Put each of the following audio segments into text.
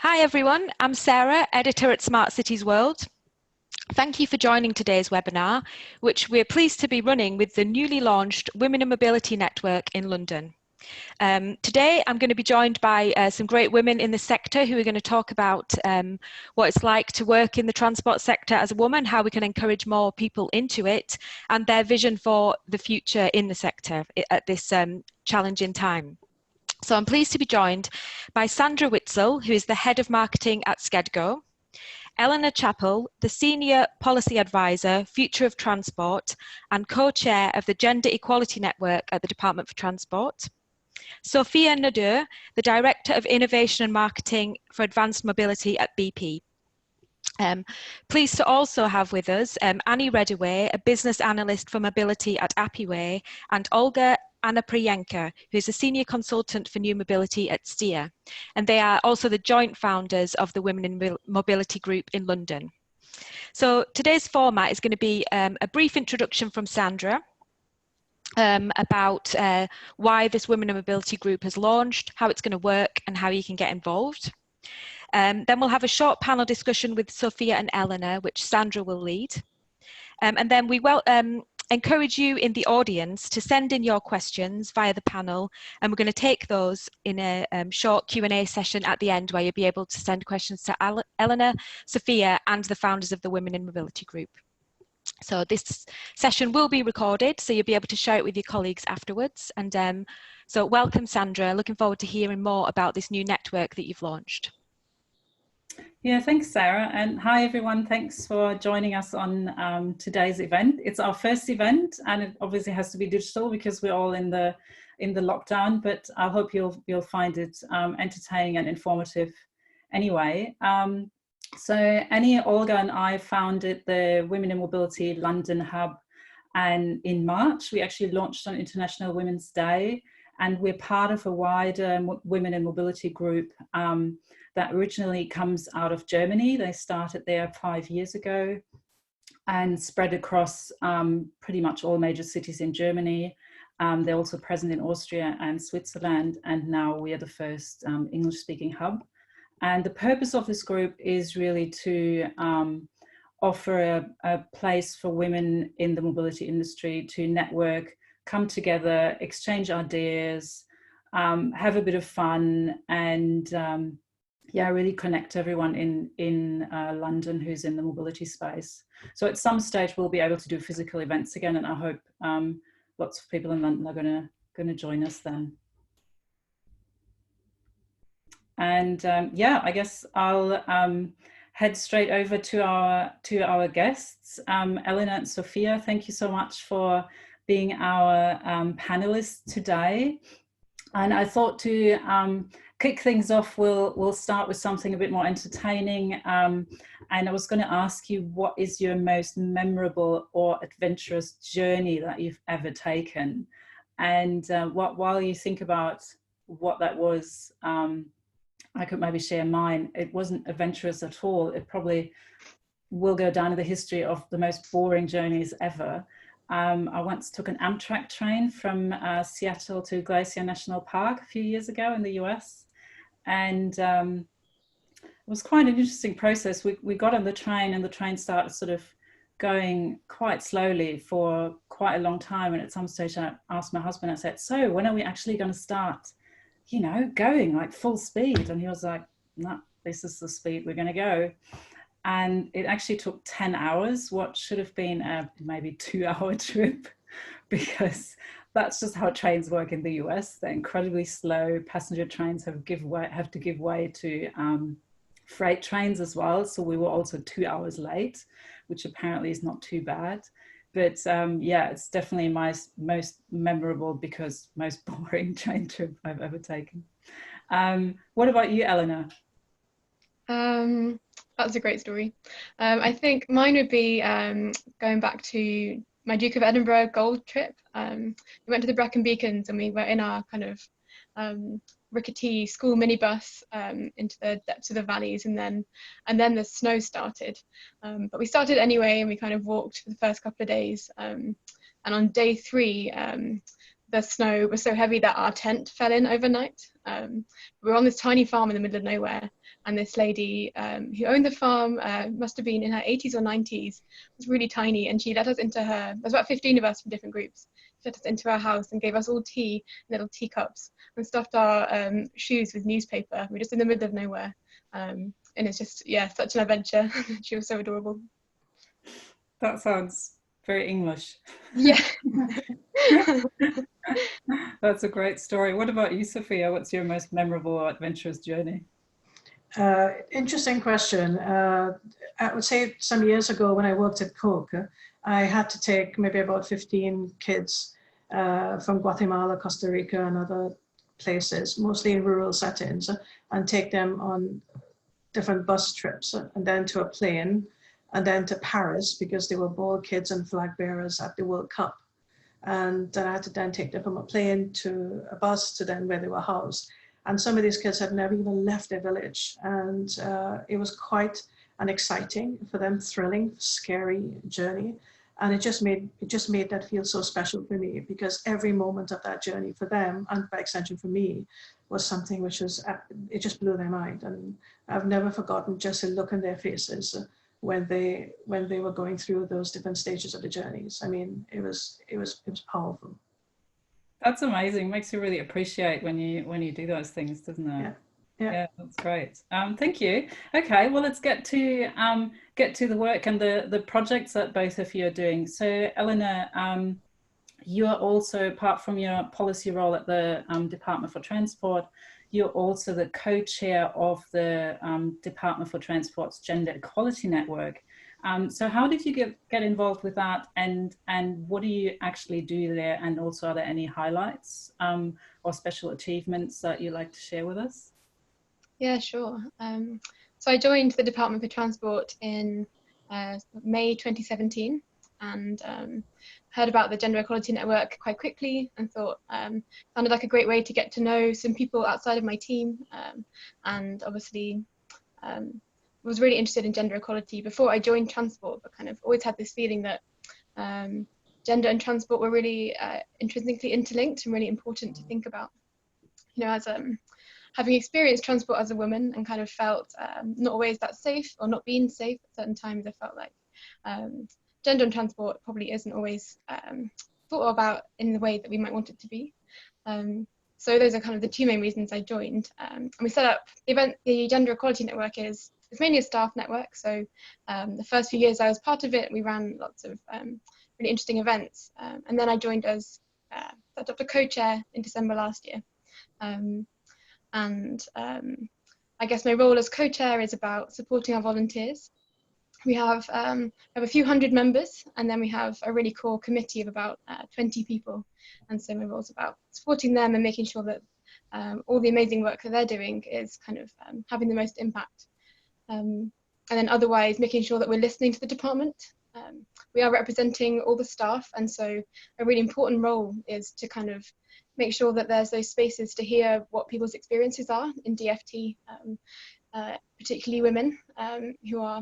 Hi everyone, I'm Sarah, editor at SmartCitiesWorld. Thank you for joining today's webinar, which we're pleased to be running with the newly launched Women in Mobility Network in London. Today I'm going to be joined by some great women in the sector who are going to talk about what it's like to work in the transport sector as a woman, how we can encourage more people into it, and their vision for the future in the sector at this challenging time. So I'm pleased to be joined by Sandra Witzel, who is the Head of Marketing at SkedGo, Eleanor Chappell, the Senior Policy Advisor, Future of Transport, and Co-Chair of the Gender Equality Network at the Department for Transport, Sophia Nadur, the Director of Innovation and Marketing for Advanced Mobility at BP. Pleased to also have with us Annie Redaway, a Business Analyst for Mobility at Wray, and Olga Anapriyenka, who's a Senior Consultant for New Mobility at Steer. And they are also the joint founders of the Women in Mobility Group in London. So today's format is going to be a brief introduction from Sandra about why this Women in Mobility Group has launched, how it's going to work, and how you can get involved. Then we'll have a short panel discussion with Sophia and Eleanor, which Sandra will lead. And then we will encourage you in the audience to send in your questions via the panel, and we're going to take those in a short Q&A session at the end, where you'll be able to send questions to Eleanor, Sophia, and the founders of the Women in Mobility Group. So this session will be recorded, so you'll be able to share it with your colleagues afterwards. And so welcome, Sandra. Looking forward to hearing more about this new network that you've launched. Yeah, thanks, Sarah. And hi, everyone. Thanks for joining us on today's event. It's our first event, and it obviously has to be digital because we're all in the lockdown, but I hope you'll find it entertaining and informative anyway. So Annie, Olga and I founded the Women in Mobility London Hub, and in March we actually launched on International Women's Day, and we're part of a wider Women in Mobility group that originally comes out of Germany. They started there 5 years ago and spread across pretty much all major cities in Germany. They're also present in Austria and Switzerland, and now we are the first English-speaking hub. And the purpose of this group is really to offer a place for women in the mobility industry to network, come together, exchange ideas, have a bit of fun, and yeah, really connect everyone in London who's in the mobility space. So at some stage we'll be able to do physical events again, and I hope lots of people in London are going to join us then. And yeah, I guess I'll head straight over to our guests. Eleanor and Sophia, thank you so much for being our panelists today. And I thought to kick things off, we'll start with something a bit more entertaining. And I was going to ask you, what is your most memorable or adventurous journey that you've ever taken? And while you think about what that was, I could maybe share mine. It wasn't adventurous at all. It probably will go down in the history of the most boring journeys ever. I once took an Amtrak train from Seattle to Glacier National Park a few years ago in the US. And it was quite an interesting process. We got on the train, and the train started sort of going quite slowly for quite a long time. And at some stage I asked my husband, I said, so when are we actually going to start, you know, going like full speed? And he was like, no, this is the speed we're going to go. And it actually took 10 hours, what should have been a maybe 2-hour trip, because that's just how trains work in the US. They're incredibly slow. Passenger trains have to give way to freight trains as well. So we were also 2 hours late, which apparently is not too bad. But yeah, it's definitely my most memorable because most boring train trip I've ever taken. What about you, Eleanor? That's a great story. I think mine would be going back to my Duke of Edinburgh gold trip. We went to the Brecon Beacons, and we were in our kind of rickety school minibus into the depths of the valleys, and then the snow started. But we started anyway, and we kind of walked for the first couple of days. And on day 3, the snow was so heavy that our tent fell in overnight. We were on this tiny farm in the middle of nowhere, and this lady who owned the farm must have been in her 80s or 90s, was really tiny, and she let us into her, there's about 15 of us from different groups, she let us into her house and gave us all tea in little teacups and stuffed our shoes with newspaper. We were just in the middle of nowhere. And it's just, yeah, such an adventure. She was so adorable. That sounds very English. Yeah. That's a great story. What about you, Sophia? What's your most memorable or adventurous journey? Interesting question. I would say some years ago when I worked at Coke, I had to take maybe about 15 kids from Guatemala, Costa Rica, and other places, mostly in rural settings, and take them on different bus trips, and then to a plane, and then to Paris, because they were ball kids and flag bearers at the World Cup. And then I had to then take them from a plane to a bus to then where they were housed. And some of these kids had never even left their village. And it was quite an exciting, for them, thrilling, scary journey. And it just made that feel so special for me, because every moment of that journey for them, and by extension for me, was something which was, it just blew their mind. And I've never forgotten just the look in their faces when they were going through those different stages of the journeys. I mean, it was powerful. That's amazing. Makes you really appreciate when you do those things, doesn't it? Yeah, that's great. Thank you. Okay, well, let's get to the work and the projects that both of you are doing. So, Eleanor, you are also, apart from your policy role at the Department for Transport, you're also the co-chair of the Department for Transport's Gender Equality Network. So how did you get involved with that, and what do you actually do there? And also, are there any highlights or special achievements that you'd like to share with us? Yeah, sure. So I joined the Department for Transport in May 2017, and heard about the Gender Equality Network quite quickly, and thought sounded like a great way to get to know some people outside of my team, and obviously was really interested in gender equality before I joined transport, but kind of always had this feeling that gender and transport were really intrinsically interlinked and really important to think about. You know, as having experienced transport as a woman, and kind of felt not always that safe, or not being safe at certain times, I felt like gender and transport probably isn't always thought about in the way that we might want it to be. So those are kind of the two main reasons I joined. And we set up the Gender Equality Network it's mainly a staff network. So the first few years I was part of it, we ran lots of really interesting events. And then I joined as a co-chair in December last year. I guess my role as co-chair is about supporting our volunteers. We have a few hundred members, and then we have a really core committee of about 20 people. And so my role is about supporting them and making sure that all the amazing work that they're doing is kind of having the most impact. And then otherwise making sure that we're listening to the department. We are representing all the staff, and so a really important role is to kind of make sure that there's those spaces to hear what people's experiences are in DFT, particularly women who are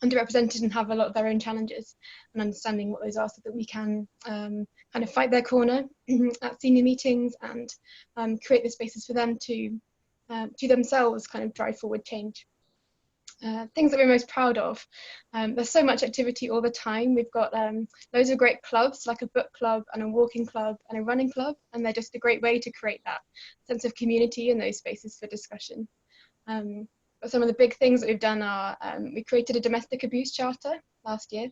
underrepresented and have a lot of their own challenges, and understanding what those are so that we can kind of fight their corner at senior meetings, and create the spaces for them to themselves kind of drive forward change. Things that we're most proud of. There's so much activity all the time. We've got loads of great clubs, like a book club and a walking club and a running club, and they're just a great way to create that sense of community and those spaces for discussion. But some of the big things that we've done are we created a domestic abuse charter last year.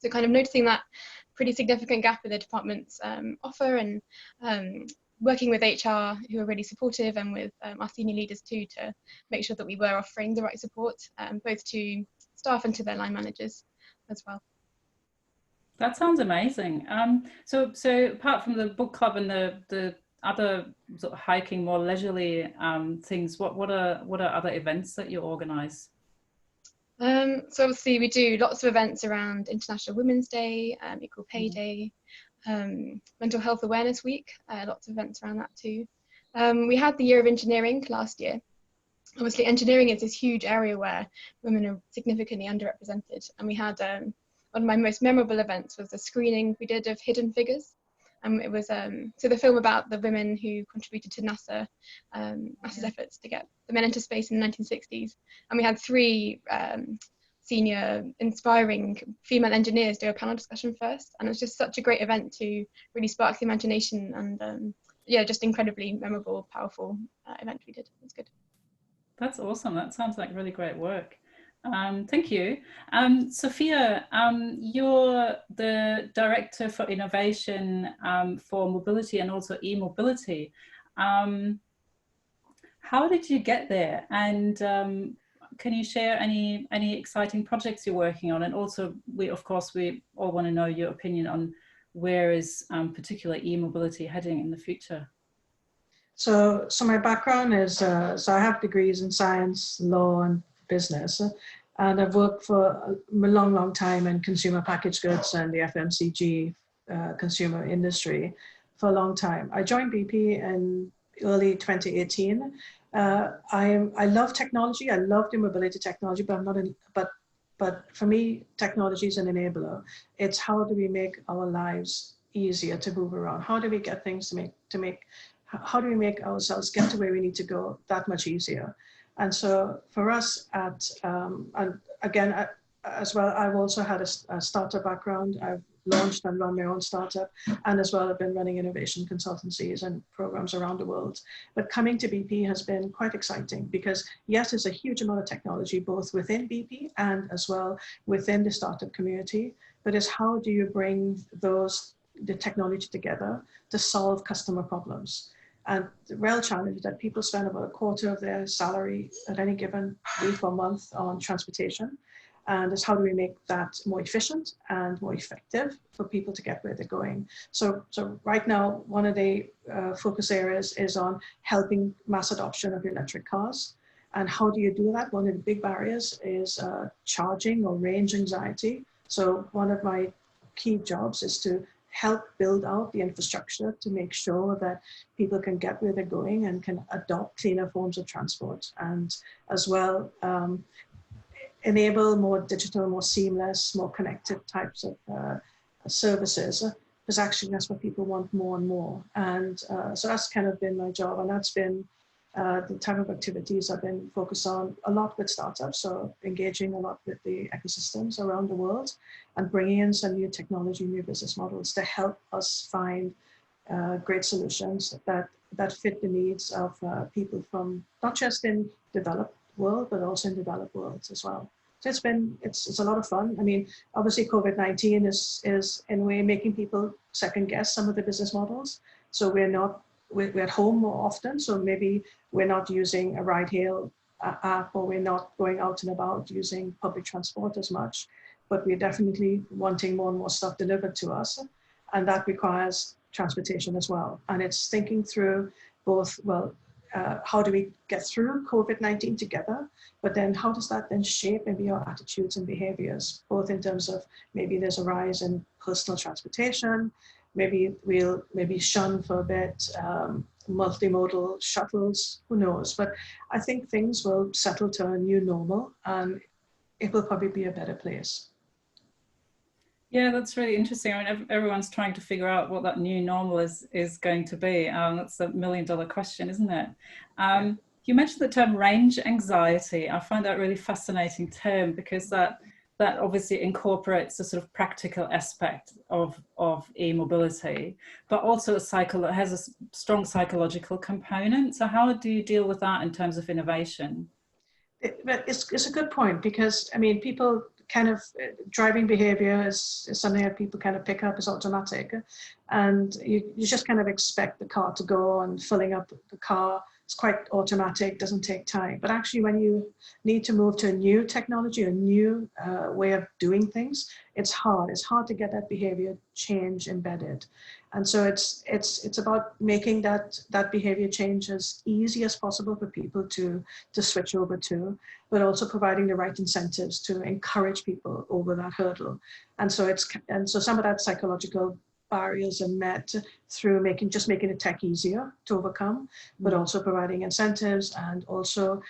So kind of noticing that pretty significant gap in the department's offer, and working with HR, who are really supportive, and with our senior leaders too, to make sure that we were offering the right support, both to staff and to their line managers as well. That sounds amazing. So apart from the book club and the other sort of hiking, more leisurely things, what are other events that you organise? So obviously we do lots of events around International Women's Day, Equal Pay Day, Mental Health Awareness Week, lots of events around that too. We had the Year of Engineering last year. Obviously engineering is this huge area where women are significantly underrepresented, and we had one of my most memorable events was the screening we did of Hidden Figures, It was so the film about the women who contributed to NASA's efforts to get the men into space in the 1960s, and we had 3 senior inspiring female engineers do a panel discussion first, and it was just such a great event to really spark the imagination, and yeah, just incredibly memorable, powerful event we did. It was good. That's awesome. That sounds like really great work. Thank you. Sophia, you're the Director for Innovation for Mobility and also e-mobility. How did you get there? And can you share any exciting projects you're working on? And also, we all want to know your opinion on where is particular e-mobility heading in the future? So my background is, so I have degrees in science, law, and business. And I've worked for a long time in consumer packaged goods and the FMCG consumer industry for a long time. I joined BP in early 2018. I love technology. I love the mobility technology, but I'm not in, but for me, technology is an enabler. It's how do we make our lives easier to move around? How do we get things how do we make ourselves get to where we need to go that much easier? And so for us and again, as well, I've also had a startup background. I've launched and run my own startup, and as well, I've been running innovation consultancies and programs around the world. But coming to BP has been quite exciting because yes, there's a huge amount of technology, both within BP and as well within the startup community, but it's how do you bring the technology together to solve customer problems? And the real challenge is that people spend about a quarter of their salary at any given week or month on transportation. And it's how do we make that more efficient and more effective for people to get where they're going. So right now, one of the focus areas is on helping mass adoption of electric cars. And how do you do that? One of the big barriers is charging or range anxiety. So one of my key jobs is to help build out the infrastructure to make sure that people can get where they're going and can adopt cleaner forms of transport, and as well enable more digital, more seamless, more connected types of services, because actually that's what people want more and more. And so that's kind of been my job, and that's been the type of activities I've been focused on a lot with startups, so engaging a lot with the ecosystems around the world and bringing in some new technology, new business models to help us find great solutions that fit the needs of people from not just in developed world, but also in developed worlds as well. So it's a lot of fun. I mean, obviously COVID-19 is in a way making people second guess some of the business models. So we're at home more often, so maybe we're not using a ride-hail app, or we're not going out and about using public transport as much, but we're definitely wanting more and more stuff delivered to us, and that requires transportation as well. And it's thinking through both, well, how do we get through COVID-19 together, but then how does that then shape maybe our attitudes and behaviors, both in terms of maybe there's a rise in personal transportation, maybe we'll shun for a bit multimodal shuttles, who knows? But I think things will settle to a new normal, and it will probably be a better place. Yeah, that's really interesting. I mean, everyone's trying to figure out what that new normal is going to be. That's $1 million question, isn't it? You mentioned the term range anxiety. I find that a really fascinating term, because that obviously incorporates a sort of practical aspect of e-mobility, but also has a strong psychological component. So how do you deal with that in terms of innovation? It's a good point, because I mean, people kind of driving behavior is something that people kind of pick up as automatic, and you just kind of expect the car to go, and filling up the car, it's quite automatic, doesn't take time. But actually, when you need to move to a new technology, a new way of doing things, it's hard. It's hard to get that behavior change embedded. And so it's about making that behavior change as easy as possible for people to switch over to, but also providing the right incentives to encourage people over that hurdle. And so some of that psychological barriers are met through making the tech easier to overcome, but also providing incentives, and also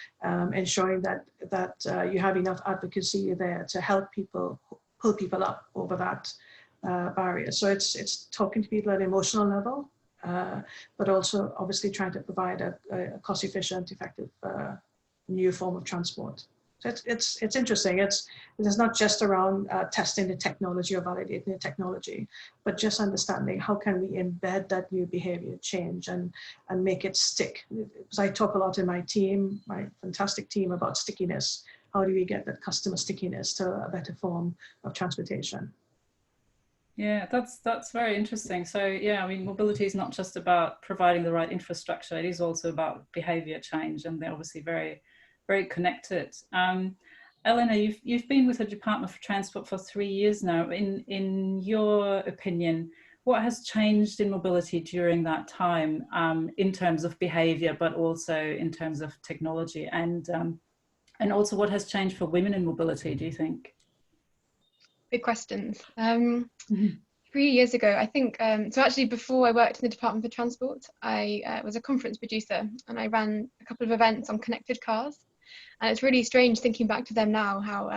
ensuring that you have enough advocacy there to help people, pull people up over that barriers. So it's talking to people at an emotional level, but also obviously trying to provide a cost-efficient, effective new form of transport. So it's interesting. It's not just around testing the technology or validating the technology, but just understanding how can we embed that new behavior change and make it stick. Because I talk a lot in my team, my fantastic team, about stickiness. How do we get that customer stickiness to a better form of transportation? Yeah, that's very interesting. So yeah, I mean, mobility is not just about providing the right infrastructure. It is also about behavior change, and they're obviously very, very connected. Eleanor, you've been with the Department for Transport for 3 years now. In your opinion, what has changed in mobility during that time, in terms of behavior, but also in terms of technology, and also what has changed for women in mobility, do you think? Big questions. 3 years ago, I think, so actually before I worked in the Department for Transport, I was a conference producer, and I ran a couple of events on connected cars. And it's really strange thinking back to them now, how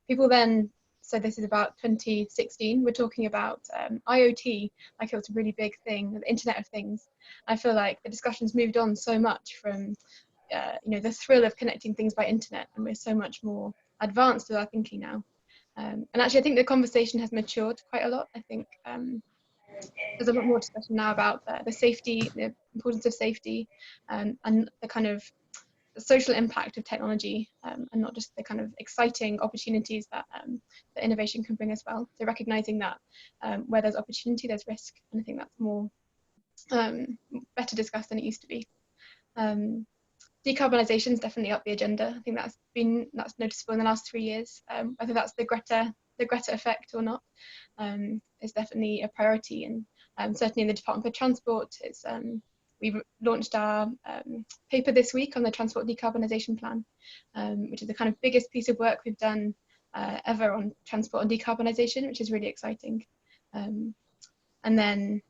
people then, so this is about 2016, we're talking about IoT, like it was a really big thing, the Internet of Things. I feel like the discussion's moved on so much from, you know, the thrill of connecting things by internet, and we're so much more advanced with our thinking now. And actually, I think the conversation has matured quite a lot. I think there's a lot more discussion now about the safety, the importance of safety, and the kind of the social impact of technology, and not just the kind of exciting opportunities that that innovation can bring as well. So recognizing that where there's opportunity, there's risk, and I think that's more better discussed than it used to be. Decarbonisation is definitely up the agenda. I think that's noticeable in the last 3 years. Whether that's the Greta effect or not, is definitely a priority. And certainly in the Department for Transport, it's we've launched our paper this week on the Transport Decarbonisation Plan, which is the kind of biggest piece of work we've done ever on transport and decarbonisation, which is really exciting. And then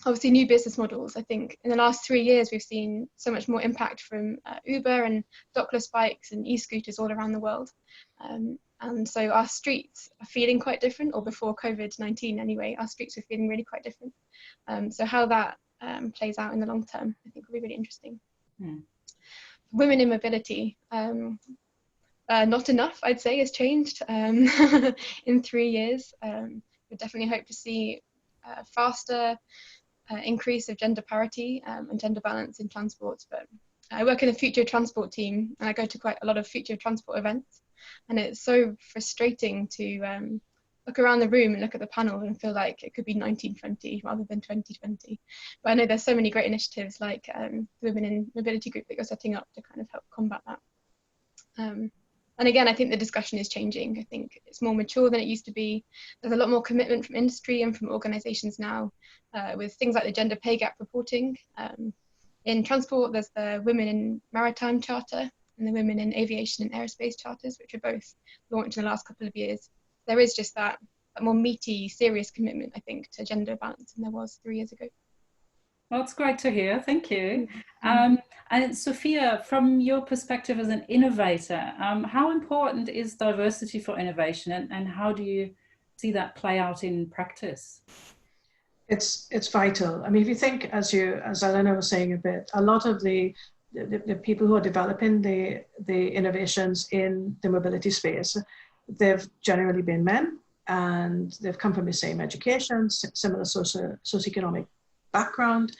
obviously new business models. I think in the last 3 years, we've seen so much more impact from Uber and dockless bikes and e-scooters all around the world. And so our streets are feeling quite different, or before COVID-19 anyway, our streets were feeling really quite different. So how that plays out in the long term, I think will be really interesting. Women in mobility, not enough, I'd say, has changed in 3 years. We definitely hope to see faster increase of gender parity and gender balance in transport. But I work in a future transport team, and I go to quite a lot of future transport events, and it's so frustrating to look around the room and look at the panel and feel like it could be 1920 rather than 2020. But I know there's so many great initiatives like the Women in Mobility group that you're setting up to kind of help combat that. And again, I think the discussion is changing. I think it's more mature than it used to be. There's a lot more commitment from industry and from organisations now with things like the gender pay gap reporting. In transport, there's the Women in Maritime Charter and the Women in Aviation and Aerospace Charters, which are both launched in the last couple of years. There is just that more meaty, serious commitment, I think, to gender balance than there was 3 years ago. Well, that's great to hear. Thank you. And Sophia, from your perspective as an innovator, how important is diversity for innovation, and how do you see that play out in practice? It's vital. I mean, if you think, as Eleanor was saying a bit, a lot of the people who are developing the innovations in the mobility space, they've generally been men, and they've come from the same education, similar socioeconomic background,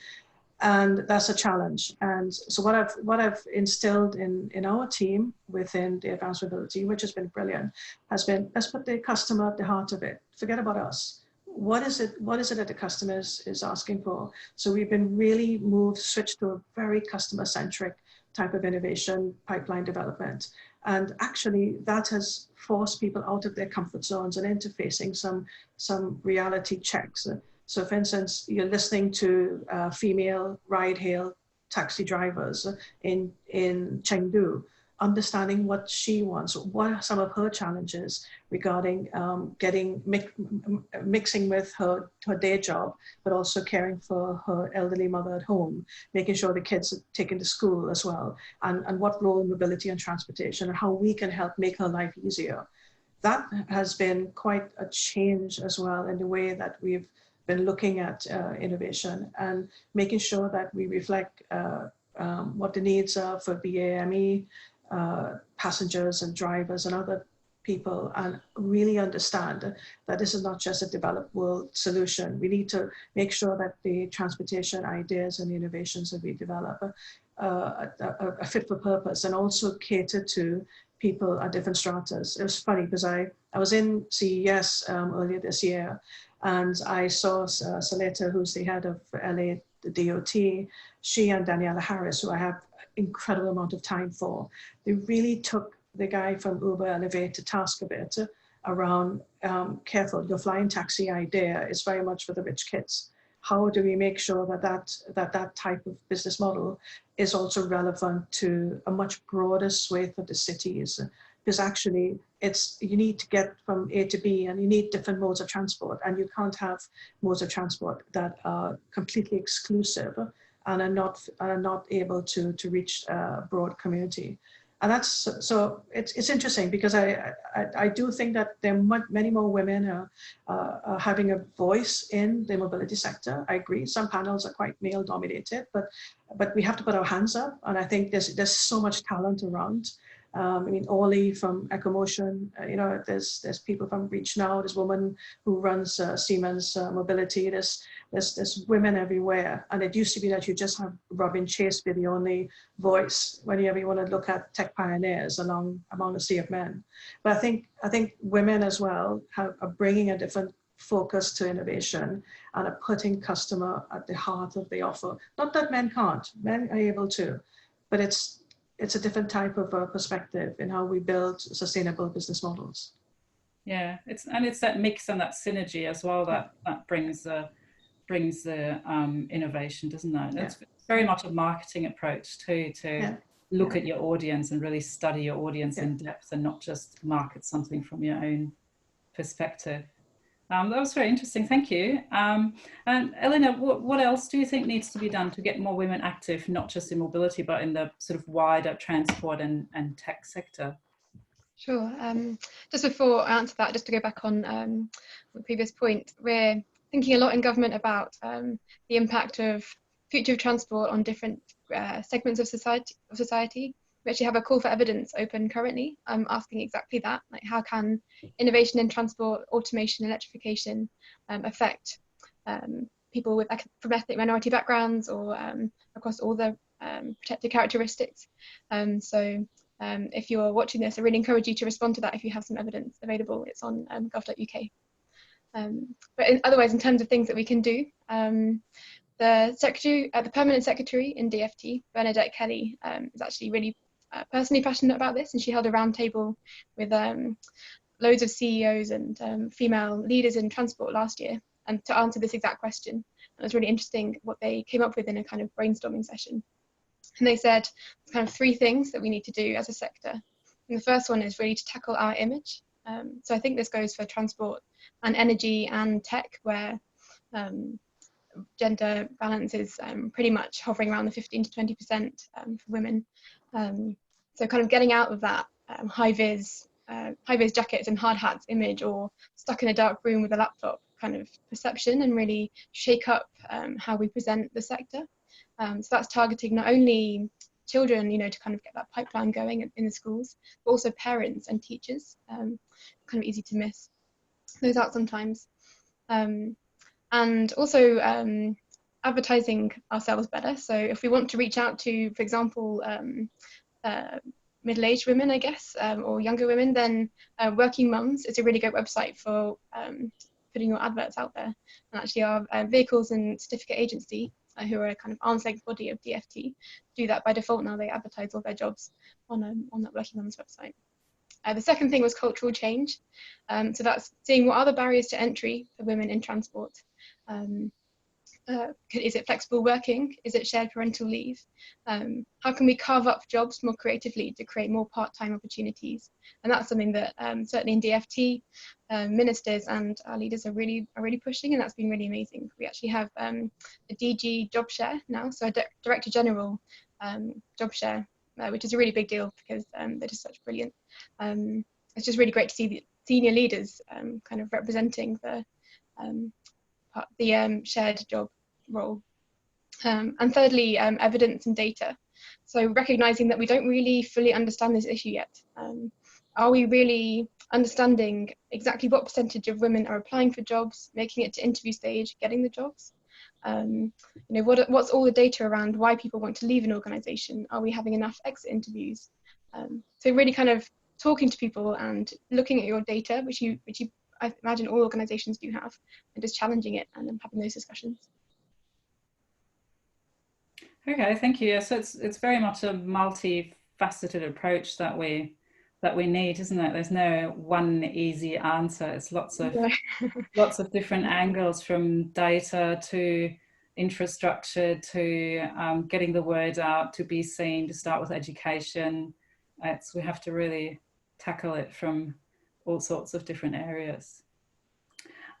and that's a challenge. And so what I've instilled in our team within the advanced mobility, which has been brilliant, has been, let's put the customer at the heart of it. Forget about us. What is it that the customer is asking for? So we've been really switched to a very customer-centric type of innovation pipeline development. And actually that has forced people out of their comfort zones and into facing some reality checks. So for instance, you're listening to female ride-hail taxi drivers in Chengdu, understanding what she wants, what are some of her challenges regarding mixing with her day job, but also caring for her elderly mother at home, making sure the kids are taken to school as well, and what role mobility and transportation and how we can help make her life easier. that has been quite a change as well in the way that we've been looking at innovation and making sure that we reflect what the needs are for BAME, passengers and drivers and other people, and really understand that this is not just a developed world solution. We need to make sure that the transportation ideas and the innovations that we develop are fit for purpose and also cater to people at different stratas. It was funny because I was in CES earlier this year, and I saw Saleta, who's the head of LA DOT, she and Daniela Harris, who I have incredible amount of time for. They really took the guy from Uber Elevate to task a bit around careful, your flying taxi idea is very much for the rich kids. How do we make sure that type of business model is also relevant to a much broader swathe of the cities? Because actually you need to get from A to B and you need different modes of transport, and you can't have modes of transport that are completely exclusive and are not able to reach a broad community. And that's, so it's interesting because I do think that there are many more women are having a voice in the mobility sector. I agree, some panels are quite male dominated, but we have to put our hands up. And I think there's so much talent around. I mean, Orly from Ecomotion, you know, there's people from Reach Now, there's a woman who runs Siemens Mobility, there's women everywhere. And it used to be that you just have Robin Chase be the only voice whenever you want to look at tech pioneers among a sea of men. But I think women as well are bringing a different focus to innovation and are putting customer at the heart of the offer. Not that men can't, men are able to, but it's a different type of perspective in how we build sustainable business models. Yeah, it's that mix and that synergy as well that brings the innovation, doesn't it? It's very much a marketing approach too, to look at your audience and really study your audience in depth and not just market something from your own perspective. That was very interesting, thank you. And Eleanor, what else do you think needs to be done to get more women active, not just in mobility, but in the sort of wider transport and tech sector? Sure. Just before I answer that, just to go back on the previous point, we're thinking a lot in government about the impact of future of transport on different segments of society. We actually have a call for evidence open currently, asking exactly that, like how can innovation in transport, automation, electrification affect people from ethnic minority backgrounds or across all the protected characteristics. So if you're watching this, I really encourage you to respond to that if you have some evidence available. It's on gov.uk. But otherwise, in terms of things that we can do, the permanent secretary in DFT, Bernadette Kelly, is actually really personally passionate about this, and she held a roundtable with loads of CEOs and female leaders in transport last year, and to answer this exact question. It was really interesting what they came up with in a kind of brainstorming session. And they said kind of 3 things that we need to do as a sector. And the first one is really to tackle our image. So I think this goes for transport and energy and tech, where gender balance is pretty much hovering around the 15 to 20% for women. So kind of getting out of that high-vis jackets and hard hats image, or stuck in a dark room with a laptop kind of perception, and really shake up how we present the sector. So that's targeting not only children, you know, to kind of get that pipeline going in the schools, but also parents and teachers. Kind of easy to miss those out sometimes. And also advertising ourselves better. So if we want to reach out to, for example, middle-aged women, I guess, or younger women, then Working Mums is a really great website for putting your adverts out there. And actually our vehicles and certificate agency, who are a kind of arm's length body of DFT, do that by default now. They advertise all their jobs on that Working Mums website. The second thing was cultural change. So that's seeing what are the barriers to entry for women in transport. Is it flexible working? Is it shared parental leave? How can we carve up jobs more creatively to create more part-time opportunities? And that's something that certainly in DFT, ministers and our leaders are really pushing, and that's been really amazing. We actually have a DG job share now, so a Director General job share, which is a really big deal because they're just such brilliant. It's just really great to see senior leaders kind of representing the shared job role. And thirdly, evidence and data. So recognizing that we don't really fully understand this issue yet. Are we really understanding exactly what percentage of women are applying for jobs, making it to interview stage, getting the jobs? You know, what's all the data around why people want to leave an organization? Are we having enough exit interviews? So really kind of talking to people and looking at your data, which I imagine all organizations do have, and just challenging it and then having those discussions. Okay, thank you. Yeah, so it's very much a multifaceted approach that we need, isn't it? There's no one easy answer. It's lots of lots of different angles, from data to infrastructure to getting the word out, to be seen, to start with education. We have to really tackle it from all sorts of different areas.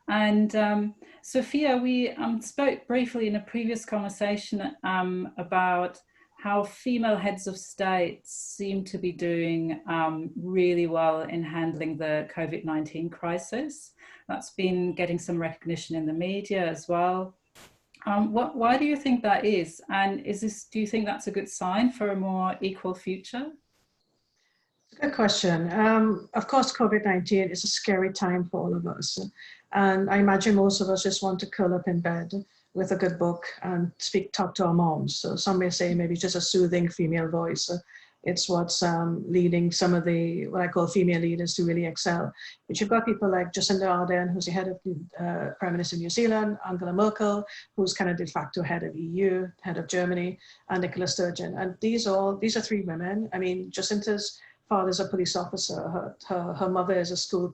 And Sophia, we spoke briefly in a previous conversation about how female heads of state seem to be doing really well in handling the COVID-19 crisis. That's been getting some recognition in the media as well. Why do you think that is? And do you think that's a good sign for a more equal future? Good question. Of course, COVID-19 is a scary time for all of us. And I imagine most of us just want to curl up in bed with a good book and talk to our moms. So some may say maybe just a soothing female voice. It's what's leading some of what I call female leaders to really excel. But you've got people like Jacinda Ardern, who's the head of Prime Minister of New Zealand, Angela Merkel, who's kind of de facto head of EU, head of Germany, and Nicola Sturgeon. And these are three women. I mean, Jacinda's father's a police officer. Her mother is a school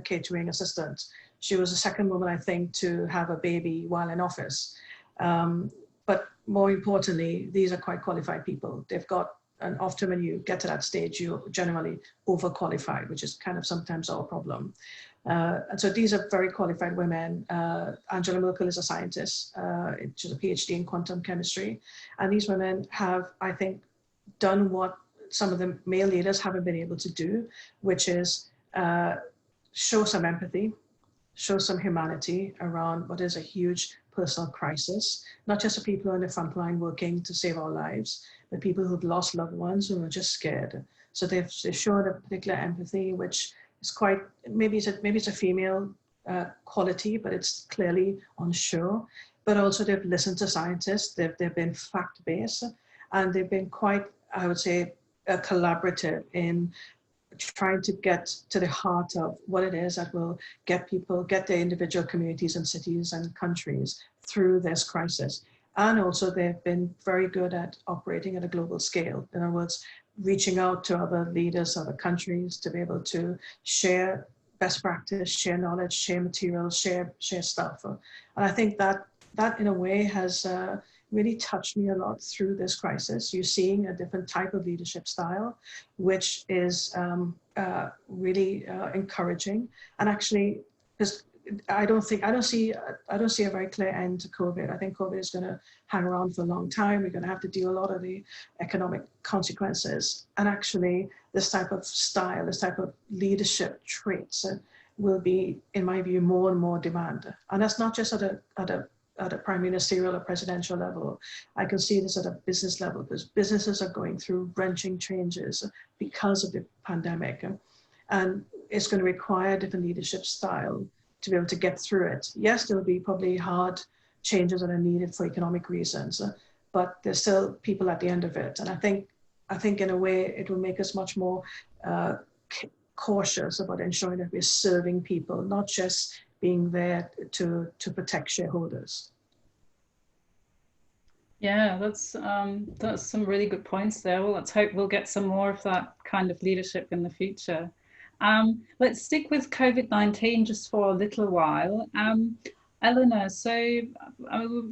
catering assistant. She was the second woman, I think, to have a baby while in office. But more importantly, these are quite qualified people. They've got, and often when you get to that stage, you're generally overqualified, which is kind of sometimes our problem. And so these are very qualified women. Angela Merkel is a scientist. She's a PhD in quantum chemistry. And these women have, I think, done what some of the male leaders haven't been able to do, which is show some empathy, show some humanity around what is a huge personal crisis, not just the people who are in the front line working to save our lives, but people who've lost loved ones who are just scared. So they've shown a particular empathy, which is quite, maybe it's a female quality, but it's clearly on show. But also they've listened to scientists, they've been fact-based, and they've been quite, I would say, collaborative in trying to get to the heart of what it is that will get the individual communities and cities and countries through this crisis. And also they've been very good at operating at a global scale. In other words, reaching out to other leaders, other countries to be able to share best practice, share knowledge, share materials, share stuff. And I think that in a way has really touched me a lot through this crisis. You're seeing a different type of leadership style, which is really encouraging. And actually, because I don't see a very clear end to COVID. I think COVID is going to hang around for a long time. We're going to have to deal a lot of the economic consequences. And actually, this type of style, this type of leadership traits will be, in my view, more and more demand. And that's not just at a prime ministerial or presidential level. I can see this at a business level, because businesses are going through wrenching changes because of the pandemic. And it's going to require a different leadership style to be able to get through it. Yes, there'll be probably hard changes that are needed for economic reasons, but there's still people at the end of it. And I think in a way, it will make us much more cautious about ensuring that we're serving people, not just being there to protect shareholders. Yeah, that's some really good points there. Well, let's hope we'll get some more of that kind of leadership in the future. Let's stick with COVID-19 just for a little while. Eleanor, so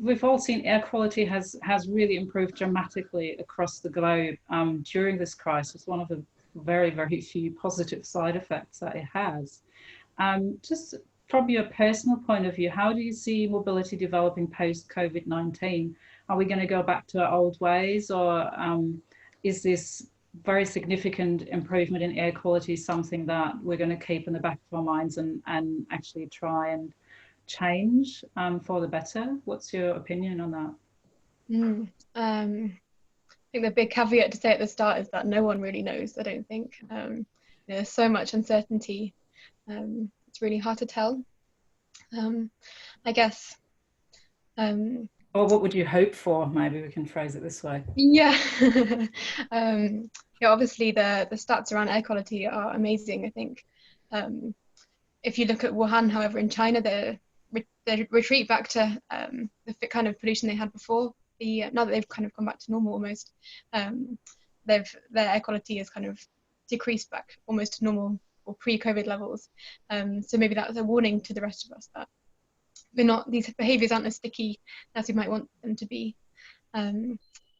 we've all seen air quality has really improved dramatically across the globe during this crisis, one of the very, very few positive side effects that it has. Just from your personal point of view, how do you see mobility developing post-COVID-19? Are we going to go back to our old ways, or is this very significant improvement in air quality is something that we're going to keep in the back of our minds and actually try and change for the better. What's your opinion on that? I think the big caveat to say at the start is that no one really knows, I don't think. There's so much uncertainty. It's really hard to tell. I guess. Or what would you hope for? Maybe we can phrase it this way. Yeah. Yeah, obviously the stats around air quality are amazing, I think. If you look at Wuhan, however, in China, the retreat back to the kind of pollution they had before, now that they've kind of gone back to normal almost, their air quality has kind of decreased back almost to normal or pre-COVID levels. So maybe that's a warning to the rest of us that these behaviours aren't as sticky as we might want them to be.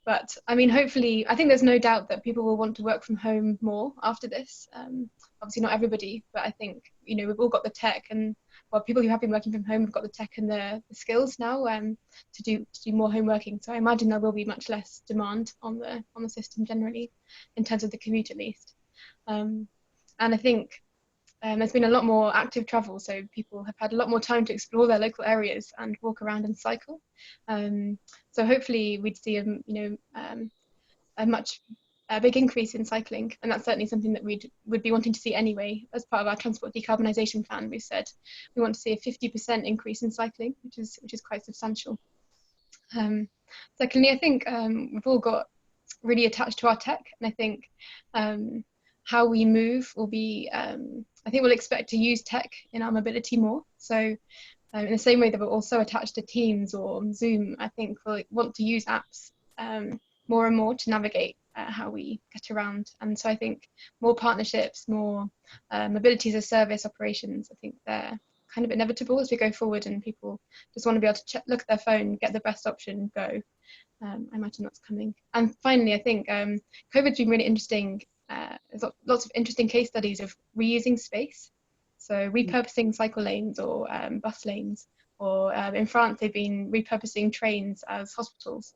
But I mean, hopefully, I think there's no doubt that people will want to work from home more after this. Obviously not everybody, but I think, we've all got the tech, and well, people who have been working from home have got the tech and the skills now to do more home working. So I imagine there will be much less demand on the system generally, in terms of the commute at least. And I think there's been a lot more active travel, so people have had a lot more time to explore their local areas and walk around and cycle. So hopefully we'd see a big increase in cycling, and that's certainly something that would be wanting to see anyway. As part of our transport decarbonisation plan, we've said we want to see a 50% increase in cycling, which is quite substantial. Secondly, I think we've all got really attached to our tech, and I think how we move will be, I think we'll expect to use tech in our mobility more. So in the same way that we're also attached to Teams or Zoom, I think we'll want to use apps more and more to navigate how we get around. And so I think more partnerships, more mobility as a service operations, I think they're kind of inevitable as we go forward, and people just want to be able to look at their phone, get the best option, go. I imagine that's coming. And finally, I think COVID's been really interesting. There's lots of interesting case studies of reusing space. So repurposing cycle lanes or bus lanes, or in France, they've been repurposing trains as hospitals.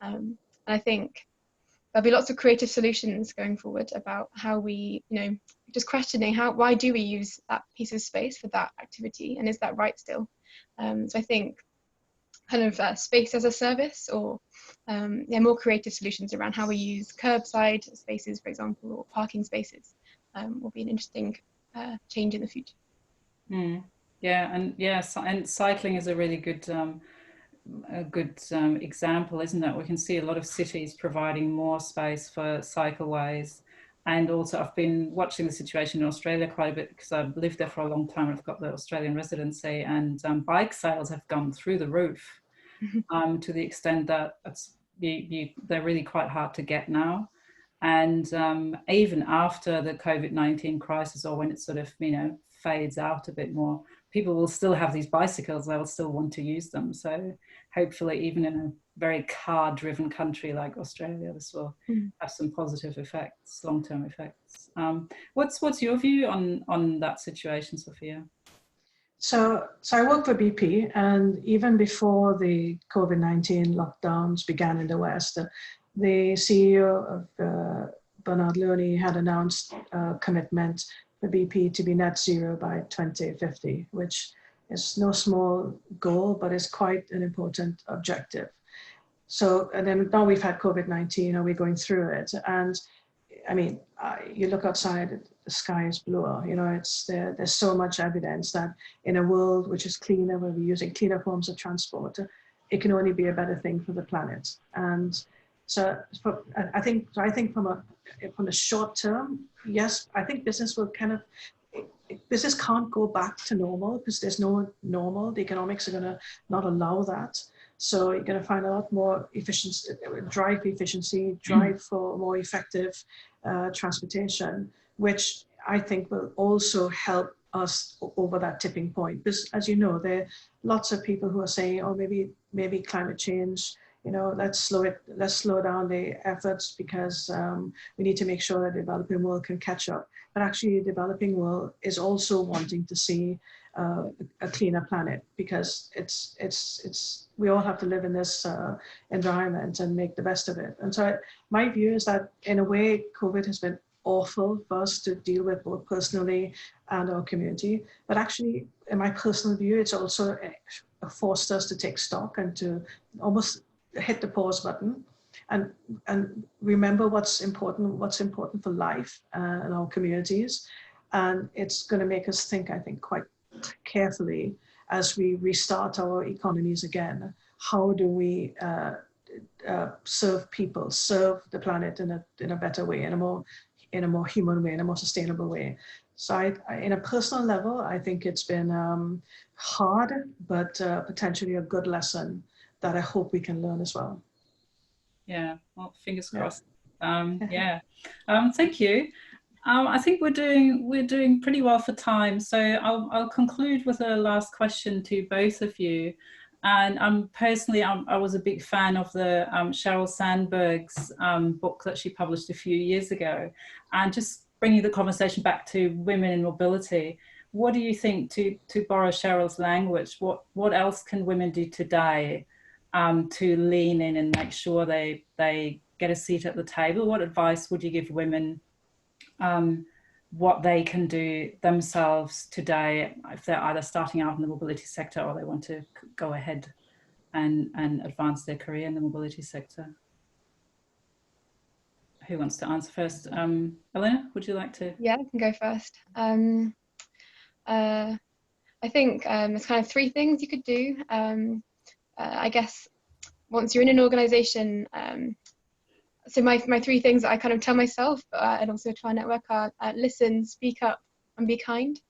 And I think there'll be lots of creative solutions going forward about how we, just questioning why do we use that piece of space for that activity, and is that right still? So I think kind of space as a service, or more creative solutions around how we use curbside spaces, for example, or parking spaces, will be an interesting change in the future. Yeah, and cycling is a really good example, isn't it? We can see a lot of cities providing more space for cycleways. And also I've been watching the situation in Australia quite a bit, because I've lived there for a long time. I've got the Australian residency, and bike sales have gone through the roof, to the extent that they're really quite hard to get now. And even after the COVID-19 crisis, or when it sort of, fades out a bit more, people will still have these bicycles. They will still want to use them. So hopefully, even in a very car-driven country like Australia, this will have some positive effects, long-term effects. What's your view on that situation, Sophia? So I work for BP, and even before the COVID-19 lockdowns began in the West, the CEO of Bernard Looney had announced a commitment for BP to be net zero by 2050, which is no small goal, but is quite an important objective. So, and then now we've had COVID-19, are we going through it? And I mean, you look outside, the sky is bluer. There's so much evidence that in a world which is cleaner, where we're using cleaner forms of transport, it can only be a better thing for the planet. And so I think from a short term, yes, I think business will business can't go back to normal, because there's no normal. The economics are going to not allow that. So you're going to find a lot more efficiency, drive for more effective transportation, which I think will also help us over that tipping point. Because as you know, there are lots of people who are saying, oh, maybe climate change let's slow down the efforts because we need to make sure that the developing world can catch up. But actually, the developing world is also wanting to see a cleaner planet, because we all have to live in this environment and make the best of it. And so my view is that in a way, COVID has been awful for us to deal with, both personally and our community. But actually, in my personal view, it's also forced us to take stock and to almost hit the pause button and remember what's important for life and our communities. And it's going to make us think, I think, quite carefully as we restart our economies again. How do we serve people, serve the planet in a better way, in a more human way, in a more sustainable way? So in a personal level, I think it's been hard, but potentially a good lesson that I hope we can learn as well. Yeah, well, fingers crossed. Yeah, thank you. I think we're doing pretty well for time, so I'll conclude with a last question to both of you. And personally, I was a big fan of the Sheryl Sandberg's book that she published a few years ago. And just bringing the conversation back to women in mobility, what do you think, to borrow Sheryl's language, what else can women do today to lean in and make sure they get a seat at the table? What advice would you give women, what they can do themselves today if they're either starting out in the mobility sector or they want to go ahead and advance their career in the mobility sector? Who wants to answer first? Eleanor, would you like to? Yeah, I can go first. I think there's kind of three things you could do. I guess once you're in an organization, so my three things that I kind of tell myself and also to our network are listen, speak up, and be kind,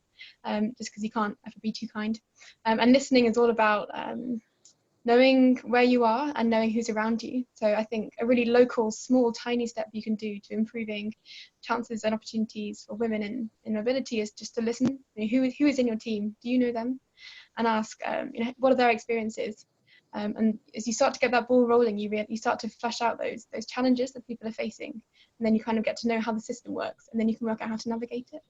just because you can't ever be too kind. And listening is all about knowing where you are and knowing who's around you. So I think a really local, small, tiny step you can do to improving chances and opportunities for women in mobility is just to listen. Who is in your team? Do you know them? And ask, what are their experiences? And as you start to get that ball rolling, you start to flesh out those challenges that people are facing, and then you kind of get to know how the system works, and then you can work out how to navigate it.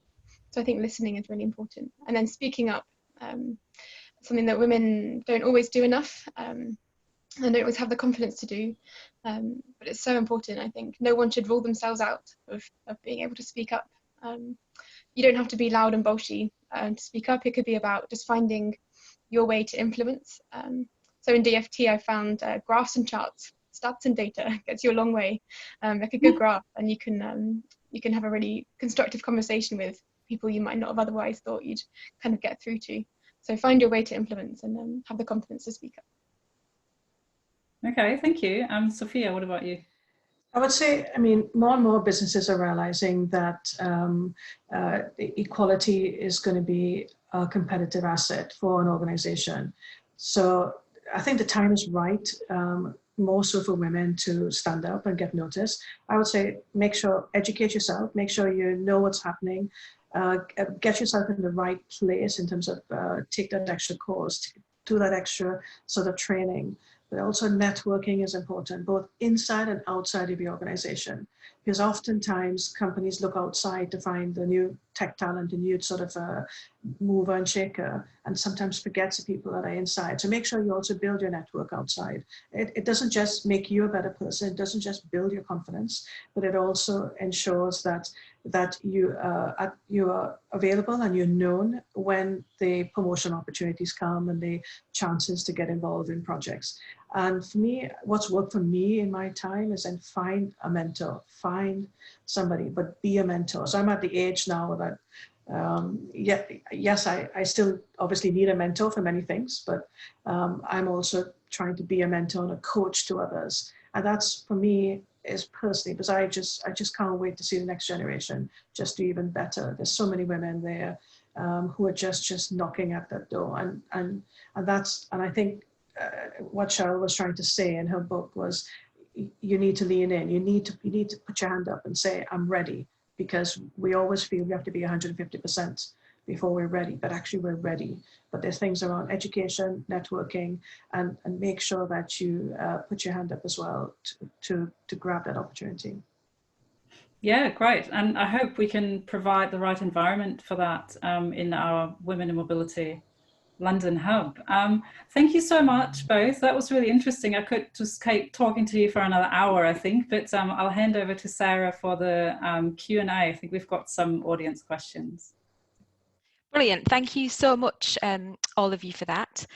So I think listening is really important, and then speaking up, something that women don't always do enough, and don't always have the confidence to do, but it's so important. I think no one should rule themselves out of being able to speak up. You don't have to be loud and bolshy to speak up. It could be about just finding your way to influence. So in DFT, I found graphs and charts, stats and data gets you a long way. Like a good graph, and you can have a really constructive conversation with people you might not have otherwise thought you'd kind of get through to. So find your way to influence and have the confidence to speak up. Okay, thank you. Sophia, what about you? I would say, more and more businesses are realizing that equality is going to be a competitive asset for an organization. So I think the time is right, more so for women to stand up and get noticed. I would say educate yourself, make sure you know what's happening, get yourself in the right place in terms of take that extra course, do that extra sort of training. But also networking is important, both inside and outside of the organization, because oftentimes companies look outside to find the new tech talent, the new sort of mover and shaker, and sometimes forgets the people that are inside. So make sure you also build your network outside. It doesn't just make you a better person, it doesn't just build your confidence, but it also ensures that you are available and you're known when the promotion opportunities come and the chances to get involved in projects. And for me, what's worked for me in my time is then find a mentor, find somebody, but be a mentor. So I'm at the age now that, yes, I still obviously need a mentor for many things, but I'm also trying to be a mentor and a coach to others. And that's, for me, is personally, because I just can't wait to see the next generation just do even better. There's so many women there who are just knocking at that door, and I think what Cheryl was trying to say in her book was, you need to lean in. You need to put your hand up and say, I'm ready, because we always feel we have to be 150% before we're ready, but actually we're ready. But there's things around education, networking, and make sure that you put your hand up as well to grab that opportunity. Yeah, great. And I hope we can provide the right environment for that in our Women in Mobility London hub. Thank you so much, both. That was really interesting. I could just keep talking to you for another hour, I think, but I'll hand over to Sarah for the Q&A. I think we've got some audience questions. Brilliant. Thank you so much, all of you, for that.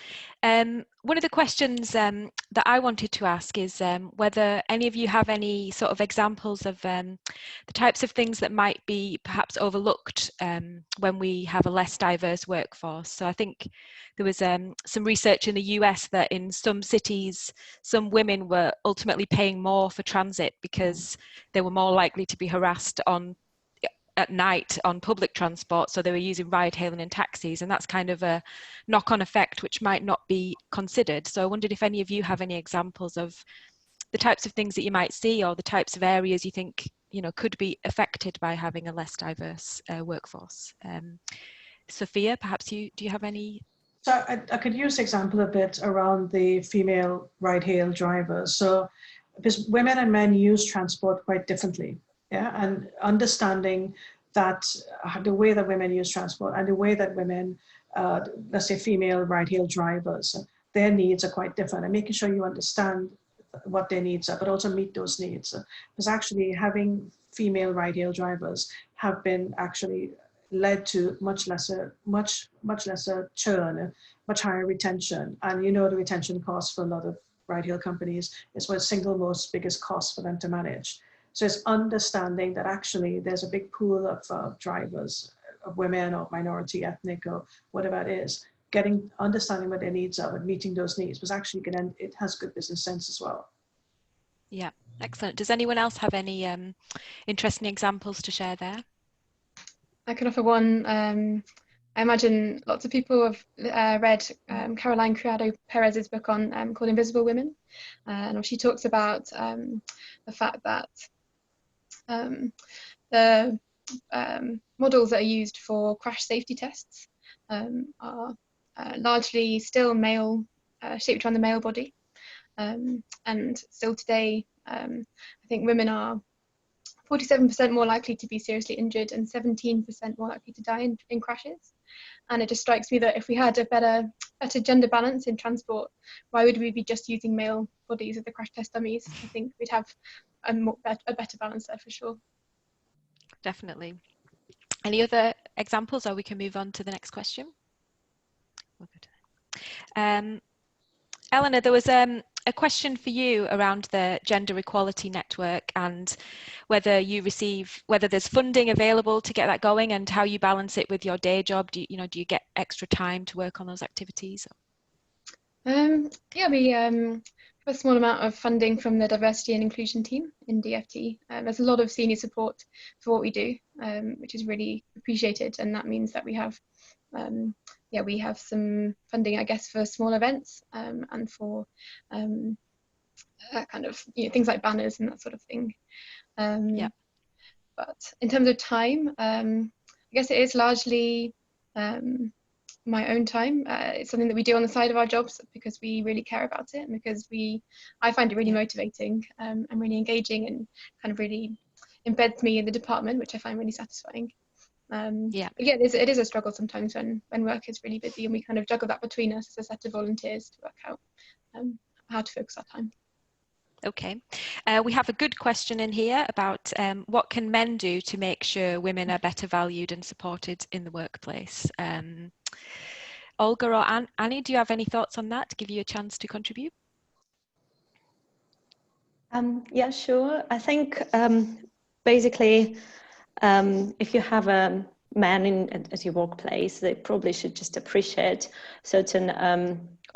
One of the questions that I wanted to ask is whether any of you have any sort of examples of the types of things that might be perhaps overlooked when we have a less diverse workforce. So I think there was some research in the US that in some cities, some women were ultimately paying more for transit because they were more likely to be harassed at night on public transport, so they were using ride hailing and taxis, and that's kind of a knock-on effect which might not be considered. So I wondered if any of you have any examples of the types of things that you might see, or the types of areas you think, you know, could be affected by having a less diverse workforce. Sophia, perhaps do you have any? So I could use example a bit around the female ride-hail drivers. So because women and men use transport quite differently. Yeah, and understanding that the way that women use transport and the way that women, let's say female ride-hail drivers, their needs are quite different, and making sure you understand what their needs are, but also meet those needs. Because actually having female ride-hail drivers have been actually led to much lesser churn, much higher retention. And you know the retention cost for a lot of ride-hail companies is what single most biggest cost for them to manage. So it's understanding that actually there's a big pool of drivers, of women or minority, ethnic, or whatever it is, understanding what their needs are and meeting those needs, because actually it has good business sense as well. Yeah, excellent. Does anyone else have any interesting examples to share there? I can offer one. I imagine lots of people have read Caroline Criado Perez's book on called Invisible Women, and she talks about the fact that the models that are used for crash safety tests are largely still male, shaped around the male body, and still today I think women are 47% more likely to be seriously injured and 17% more likely to die in crashes. And it just strikes me that if we had a better gender balance in transport, why would we be just using male bodies as the crash test dummies? I think we'd have a better balance there for sure. Definitely. Any other examples, or we can move on to the next question? Eleanor, there was a question for you around the Gender Equality Network and whether there's funding available to get that going and how you balance it with your day job. Do you get extra time to work on those activities? Yeah, we have a small amount of funding from the Diversity and Inclusion team in DFT. There's a lot of senior support for what we do, which is really appreciated, and that means that we have some funding, I guess, for small events and for kind of things like banners and that sort of thing. Yeah. But in terms of time, I guess it is largely my own time. It's something that we do on the side of our jobs because we really care about it, and because I find it really motivating and really engaging, and kind of really embeds me in the department, which I find really satisfying. It is a struggle sometimes when work is really busy, and we kind of juggle that between us as a set of volunteers to work out how to focus our time. Okay, we have a good question in here about what can men do to make sure women are better valued and supported in the workplace. Olga or Annie, do you have any thoughts on that to give you a chance to contribute? Yeah, sure. I think basically if you have a man at your workplace, they probably should just appreciate certain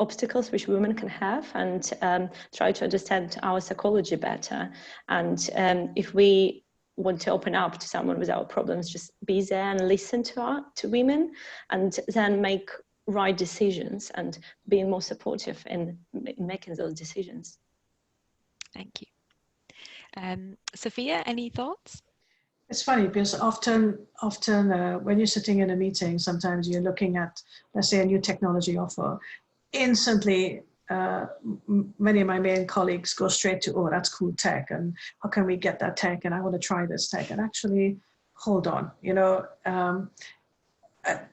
obstacles which women can have, and try to understand our psychology better. And if we want to open up to someone with our problems, just be there and listen to women, and then make right decisions and being more supportive in making those decisions. Thank you. Sophia, any thoughts? It's funny because often when you're sitting in a meeting, sometimes you're looking at, let's say, a new technology offer. Instantly, many of my main colleagues go straight to, oh, that's cool tech, and how can we get that tech? And I want to try this tech. And actually, hold on, you know,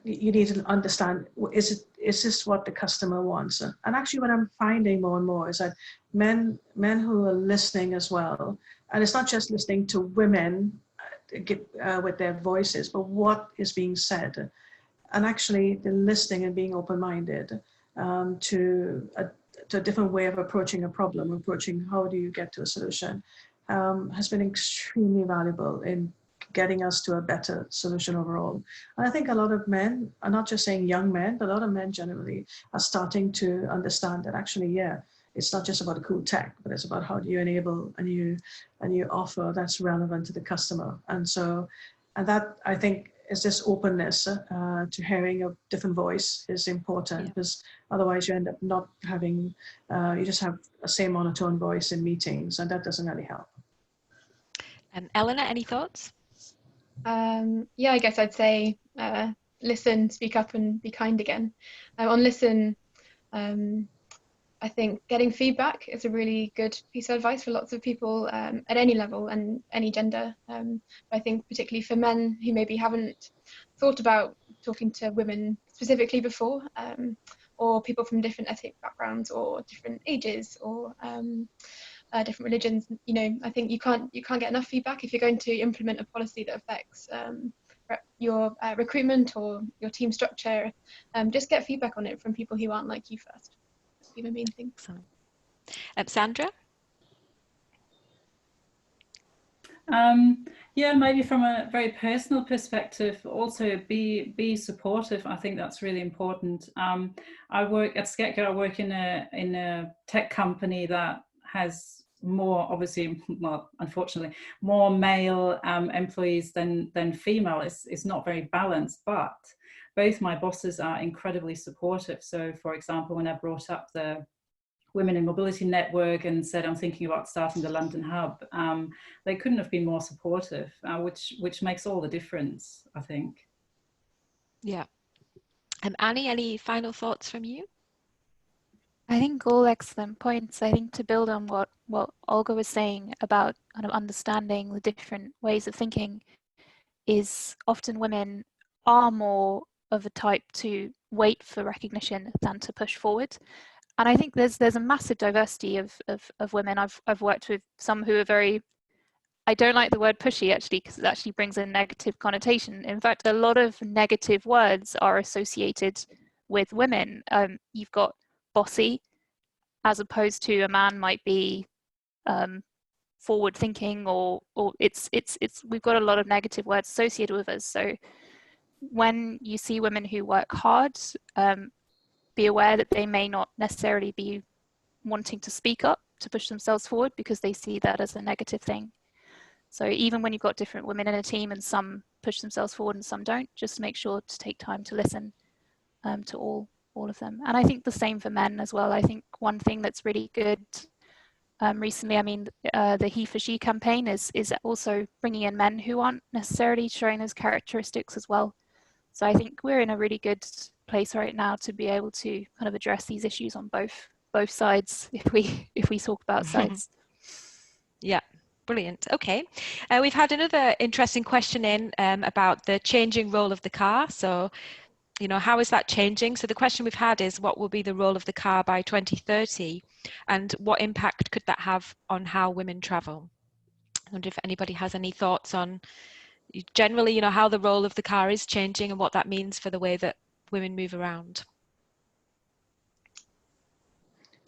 you need to understand, is this what the customer wants? And actually, what I'm finding more and more is that men who are listening as well, and it's not just listening to women with their voices, but what is being said, and actually the listening and being open-minded to a different way of approaching a problem, approaching how do you get to a solution, has been extremely valuable in getting us to a better solution overall. And I think a lot of men, I'm not just saying young men, but a lot of men generally are starting to understand that actually, yeah, it's not just about a cool tech, but it's about how do you enable a new offer that's relevant to the customer. And so, and that I think is this openness to hearing a different voice is important, because otherwise you end up not having, you just have a same monotone voice in meetings, and that doesn't really help. Eleanor, any thoughts? Yeah, I guess I'd say listen, speak up, and be kind again. On listen, I think getting feedback is a really good piece of advice for lots of people at any level and any gender. I think particularly for men who maybe haven't thought about talking to women specifically before, or people from different ethnic backgrounds or different ages or different religions. You know, I think you can't get enough feedback if you're going to implement a policy that affects your recruitment or your team structure. Just get feedback on it from people who aren't like you first. Be the main thing. Sandra? Yeah, maybe from a very personal perspective, also be supportive. I think that's really important. I work at SkedGo. I work in a tech company that has more, obviously, well, unfortunately, more male employees than female. It's not very balanced, but both my bosses are incredibly supportive. So, for example, when I brought up the Women in Mobility Network and said I'm thinking about starting the London hub, they couldn't have been more supportive, which makes all the difference, I think. Yeah. Annie, any final thoughts from you? I think all excellent points. I think to build on what Olga was saying about kind of understanding the different ways of thinking, is often women are more of a type to wait for recognition than to push forward. And I think there's a massive diversity of women. I've worked with some who are very, I don't like the word pushy actually, because it actually brings a negative connotation. In fact, a lot of negative words are associated with women. You've got bossy, as opposed to a man might be forward thinking, or it's we've got a lot of negative words associated with us. So when you see women who work hard, be aware that they may not necessarily be wanting to speak up to push themselves forward because they see that as a negative thing. So even when you've got different women in a team and some push themselves forward and some don't, just make sure to take time to listen to all of them. And I think the same for men as well. I think one thing that's really good recently, I mean, the He for She campaign is also bringing in men who aren't necessarily showing those characteristics as well. So I think we're in a really good place right now to be able to kind of address these issues on both sides, if we talk about sides. Yeah, brilliant. Okay, we've had another interesting question in about the changing role of the car. So, you know, how is that changing? So the question we've had is, what will be the role of the car by 2030, and what impact could that have on how women travel? I wonder if anybody has any thoughts on generally, you know, how the role of the car is changing and what that means for the way that women move around.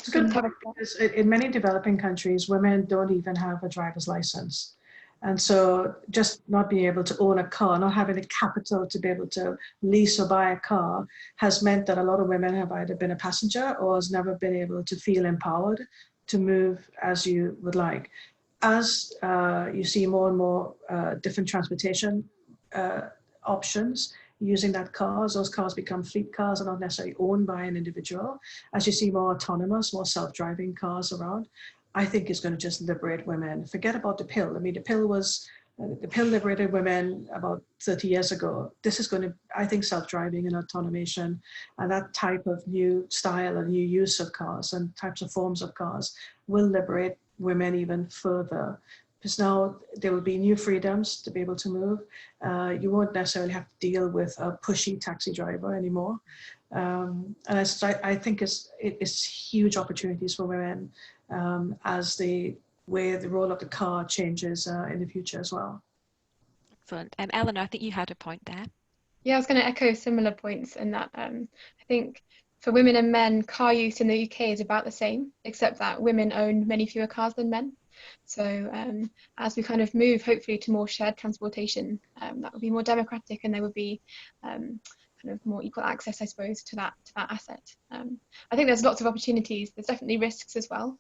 It's a good point, because in many developing countries, women don't even have a driver's license. And so just not being able to own a car, not having the capital to be able to lease or buy a car, has meant that a lot of women have either been a passenger or has never been able to feel empowered to move as you would like. As you see more and more different transportation options using that cars, those cars become fleet cars and not necessarily owned by an individual. As you see more autonomous, more self-driving cars around, I think it's going to just liberate women. Forget about the pill. I mean, the pill was The pill liberated women about 30 years ago. This is going to, I think, self-driving and automation and that type of new style and new use of cars and types of forms of cars will liberate women even further. Because now there will be new freedoms to be able to move. You won't necessarily have to deal with a pushy taxi driver anymore. And I think it's huge opportunities for women as the way the role of the car changes in the future as well. Excellent. Eleanor, I think you had a point there. Yeah, I was going to echo similar points in that I think for women and men, car use in the UK is about the same, except that women own many fewer cars than men. So as we kind of move, hopefully, to more shared transportation, that would be more democratic, and there would be kind of more equal access, I suppose, to that asset. I think there's lots of opportunities. There's definitely risks as well.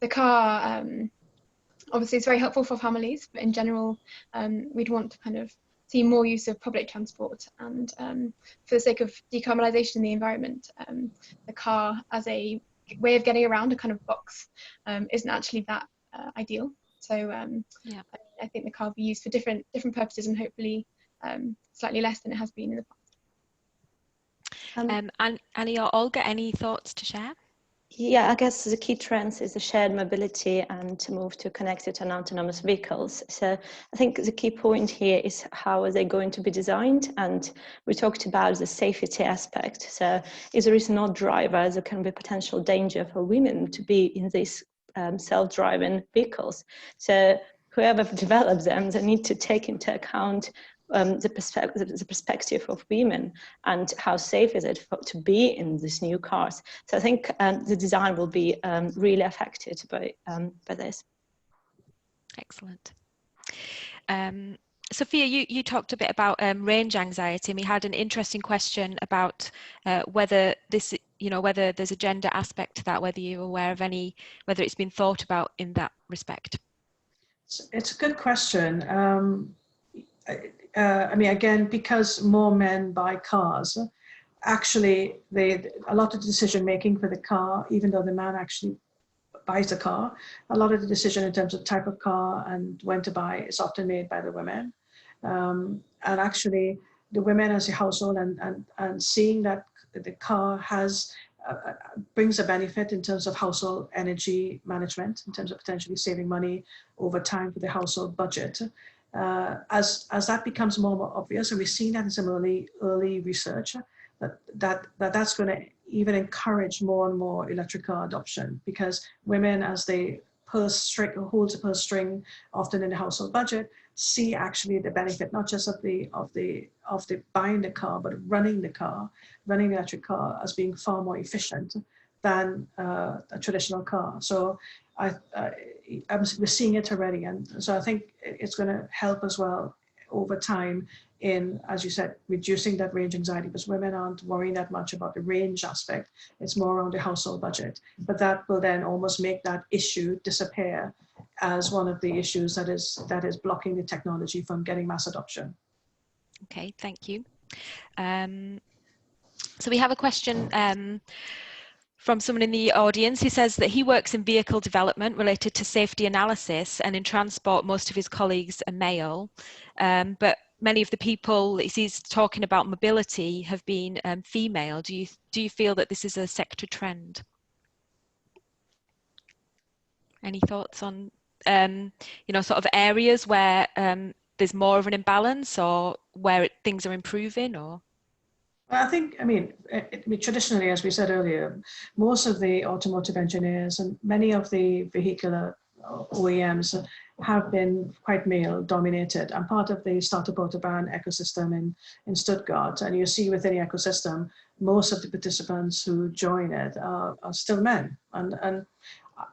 The car, obviously, it's very helpful for families, but in general, we'd want to kind of see more use of public transport, and for the sake of decarbonisation in the environment, the car as a way of getting around a kind of box isn't actually that ideal. So yeah, I think the car will be used for different purposes, and hopefully slightly less than it has been in the past. Annie or Olga, any thoughts to share? Yeah, I guess the key trends is the shared mobility and to move to connected and autonomous vehicles. So I think the key point here is how are they going to be designed? And we talked about the safety aspect. So if there is no driver, there can be potential danger for women to be in these self-driving vehicles. So whoever develops them, they need to take into account the perspective of women and how safe is it to be in these new cars. So I think the design will be really affected by this. Excellent. Sophia, you talked a bit about range anxiety, and we had an interesting question about whether this, whether there's a gender aspect to that, whether you're aware of whether it's been thought about in that respect. It's a good question. I mean, again, because more men buy cars, actually, a lot of the decision making for the car, even though the man actually buys the car, a lot of the decision in terms of type of car and when to buy is often made by the women. And actually, the women as a household and seeing that the car has brings a benefit in terms of household energy management, in terms of potentially saving money over time for the household budget. As that becomes more and more obvious, and we've seen that in some early research, that's going to even encourage more and more electric car adoption, because women, as they hold a purse string often in the household budget, see actually the benefit not just of the buying the car, but running the electric car as being far more efficient than a traditional car. So we're seeing it already, and so I think it's going to help as well over time in, as you said, reducing that range anxiety, because women aren't worrying that much about the range aspect. It's more around the household budget, but that will then almost make that issue disappear as one of the issues that is blocking the technology from getting mass adoption. Okay, thank you. So we have a question from someone in the audience who says that he works in vehicle development related to safety analysis, and in transport most of his colleagues are male, but many of the people he sees talking about mobility have been female. Do you feel that this is a sector trend? Any thoughts on sort of areas where there's more of an imbalance, or where things are improving? Or I think, I mean, traditionally, as we said earlier, most of the automotive engineers and many of the vehicular OEMs have been quite male dominated, and part of the startup autobahn ecosystem in Stuttgart. And you see within the ecosystem, most of the participants who join it are still men. And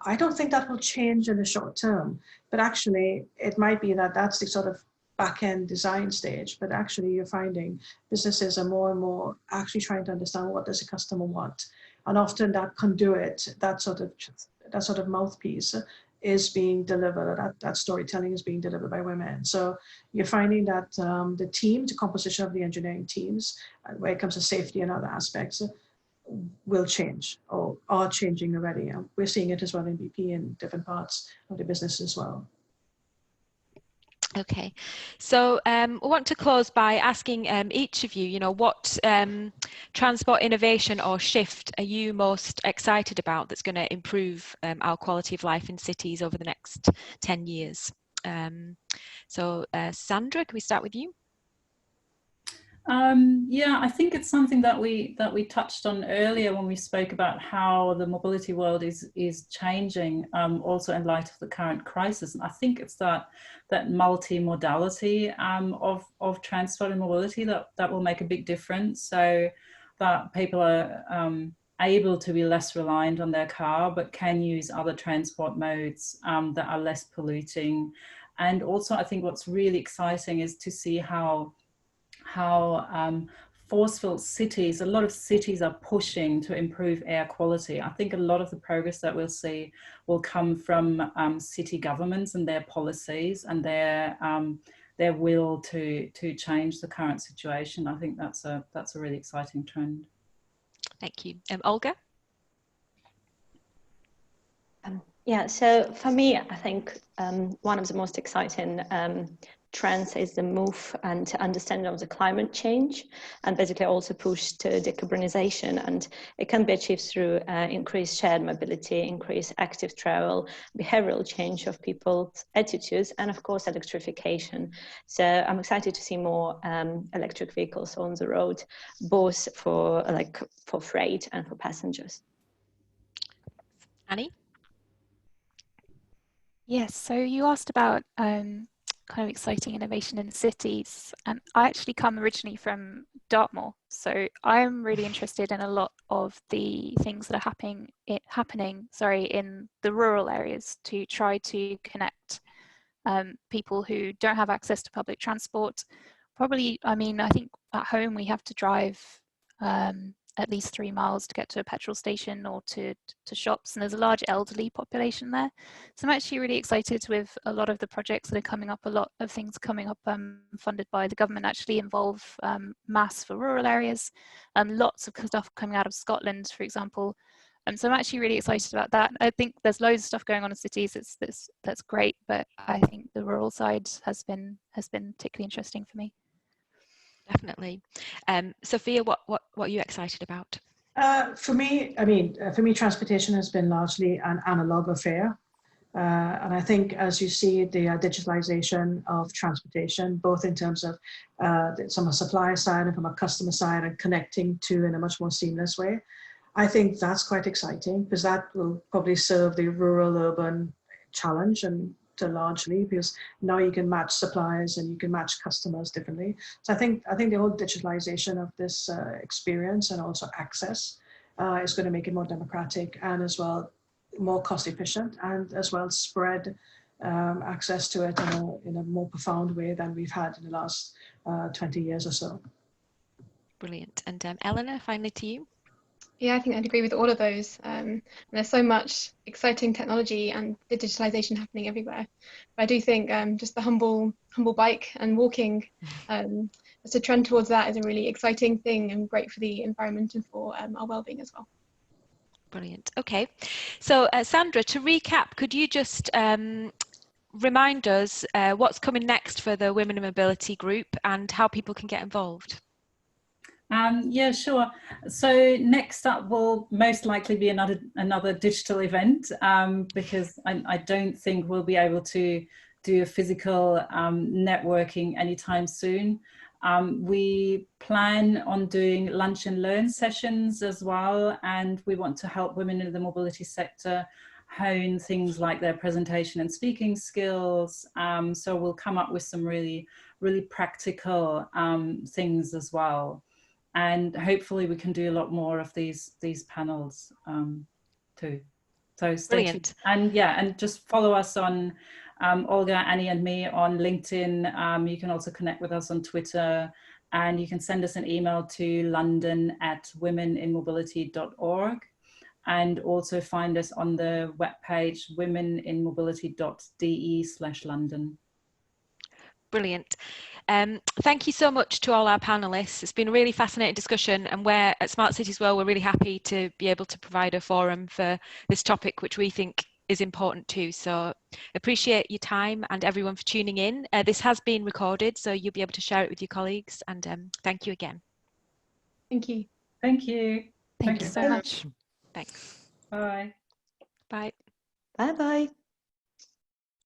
I don't think that will change in the short term, but actually it might be that that's the sort of back-end design stage, but actually you're finding businesses are more and more actually trying to understand what does the customer want. And often that conduit, that sort of mouthpiece is being delivered, that storytelling is being delivered by women. So you're finding that the composition of the engineering teams, when it comes to safety and other aspects, will change or are changing already. And we're seeing it as well in BP in different parts of the business as well. Okay, so I want to close by asking each of you, what transport innovation or shift are you most excited about that's going to improve our quality of life in cities over the next 10 years? So Sandra, can we start with you? Yeah, I think it's something that we touched on earlier when we spoke about how the mobility world is changing, also in light of the current crisis. And I think it's that multimodality of transport and mobility that will make a big difference. So that people are able to be less reliant on their car, but can use other transport modes that are less polluting. And also, I think what's really exciting is to see how forceful a lot of cities are pushing to improve air quality. I think a lot of the progress that we'll see will come from city governments and their policies and their will to change the current situation. I think that's a really exciting trend. Thank you. Olga? Yeah, so for me, I think one of the most exciting trends is the move and understanding of the climate change, and basically also push to decarbonization. And it can be achieved through increased shared mobility, increased active travel, behavioral change of people's attitudes, and of course electrification. So I'm excited to see more electric vehicles on the road, both for freight and for passengers. Annie? Yes, so you asked about kind of exciting innovation in cities, and I actually come originally from Dartmoor, so I'm really interested in a lot of the things that are happening in the rural areas to try to connect people who don't have access to public transport. Probably, I think at home we have to drive at least 3 miles to get to a petrol station or to shops, and there's a large elderly population there. So I'm actually really excited with a lot of the projects that are coming up. A lot of things coming up funded by the government actually involve mass for rural areas. Lots of stuff coming out of Scotland, for example. So I'm actually really excited about that. I think there's loads of stuff going on in cities. That's great, but I think the rural side has been particularly interesting for me. Definitely. Sophia, what are you excited about? For me, transportation has been largely an analog affair. And I think as you see the digitalization of transportation, both in terms of from a supplier side and from a customer side, and connecting to in a much more seamless way, I think that's quite exciting, because that will probably serve the rural-urban challenge and to largely, because now you can match suppliers and you can match customers differently. So I think the whole digitalization of this experience and also access is going to make it more democratic and as well more cost efficient, and as well spread access to it in a more profound way than we've had in the last 20 years or so. Brilliant. And Eleanor, finally to you. Yeah, I think I'd agree with all of those. There's so much exciting technology and digitalization happening everywhere. But I do think just the humble bike and walking, just a trend towards that is a really exciting thing and great for the environment and for our well-being as well. Brilliant. Okay. So Sandra, to recap, could you just remind us what's coming next for the Women in Mobility group and how people can get involved? Yeah, sure. So next up will most likely be another digital event, because I don't think we'll be able to do a physical networking anytime soon. We plan on doing lunch and learn sessions as well, and we want to help women in the mobility sector hone things like their presentation and speaking skills. So we'll come up with some really practical things as well. And hopefully we can do a lot more of these panels too. So stay tuned. And yeah, and just follow us on Olga, Annie and me on LinkedIn. You can also connect with us on Twitter, and you can send us an email to london@womeninmobility.org, and also find us on the webpage womeninmobility.de/London. Brilliant. Thank you so much to all our panelists. It's been a really fascinating discussion, and at Smart Cities World, we're really happy to be able to provide a forum for this topic, which we think is important too. So appreciate your time and everyone for tuning in. This has been recorded, so you'll be able to share it with your colleagues, and thank you again. Thank you. Thank you. Thank you so much. Thanks. Bye. Bye. Bye bye.